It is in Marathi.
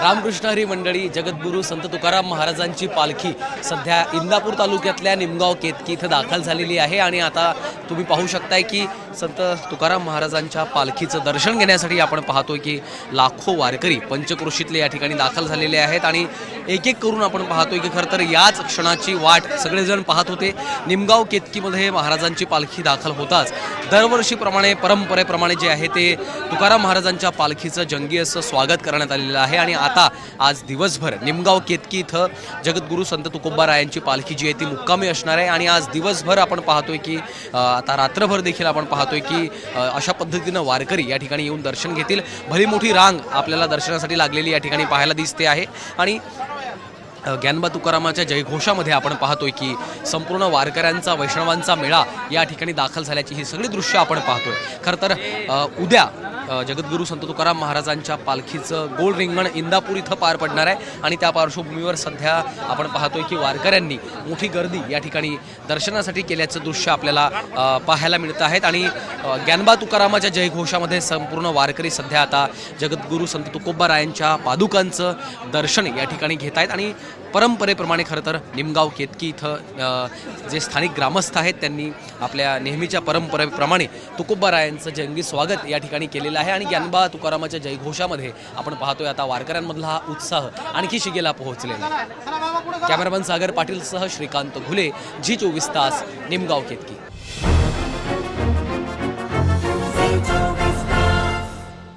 रामकृष्ण हरी मंडळी जगद्गुरू संत तुकाराम महाराजांची पालखी सध्या इंदापूर तालुक्यातल्या निमगाव केतकी इथं दाखल झालेली आहे आणि आता तुम्ही पाहू शकताय की संत तुकाराम महाराजांच्या पालखीचं दर्शन घेण्यासाठी आपण पाहतोय की लाखो वारकरी पंचक्रोशीतले या ठिकाणी दाखल झालेले आहेत आणि एक एक करून आपण पाहतोय की खरं तर याच क्षणाची वाट सगळेजण पाहत होते। निमगाव केतकीमध्ये महाराजांची पालखी दाखल होताच दरवर्षीप्रमाणे परंपरेप्रमाणे जे आहे ते तुकाराम महाराजांच्या पालखीचं जंगी असं स्वागत करण्यात आलेलं आहे आणि आता आज दिवसभर निमगाव केतकी इथं जगद्गुरू संत तुकोबारायांची पालखी जी आहे ती मुक्कामी असणार आहे आणि आज दिवसभर आपण पाहतोय की आता रात्रभर देखील आपण पाहतोय की अशा पद्धतीनं वारकरी या ठिकाणी येऊन दर्शन घेतील। भली मोठी रांग आपल्याला दर्शनासाठी लागलेली या ठिकाणी पाहायला दिसते आहे आणि ज्ञानोबा तुकारामाच्या जयघोषामध्ये आपण पाहतोय की संपूर्ण वारकऱ्यांचा वैष्णवांचा मेळा या ठिकाणी दाखल झाल्याची ही सगळी दृश्य आपण पाहतोय। खरं तर उद्या जगद्गुरू संत तुकाराम महाराजांच्या पालखीचं गोल रिंगण इंदापूर इथं पार पडणार आहे आणि त्या पार्श्वभूमीवर सध्या आपण पाहतोय की वारकऱ्यांनी मोठी गर्दी या ठिकाणी दर्शनासाठी केल्याचं दृश्य आपल्याला पाहायला मिळत आहेत आणि ज्ञानोबा तुकारामाच्या जयघोषामध्ये संपूर्ण वारकरी सध्या आता जगद्गुरू संत तुकोबारायांच्या पादुकांचं दर्शन या ठिकाणी घेत आहेत आणि परंपरेप्रमाणे खरं तर निमगाव केतकी इथं जे स्थानिक ग्रामस्थ आहेत त्यांनी आपल्या नेहमीच्या परंपरेप्रमाणे तुकोबारायांचं जंगी स्वागत या ठिकाणी केलेलं आहे आणि ज्ञानोबा तुकारामाच्या जयघोषामध्ये आपण पाहतोय आता वारकऱ्यांमधला हा उत्साह आणखी शिगेला पोहोचलेला आहे। कॅमेरामन सागर पाटीलसह श्रीकांत घुले, झी 24 तास, निमगाव केतकी।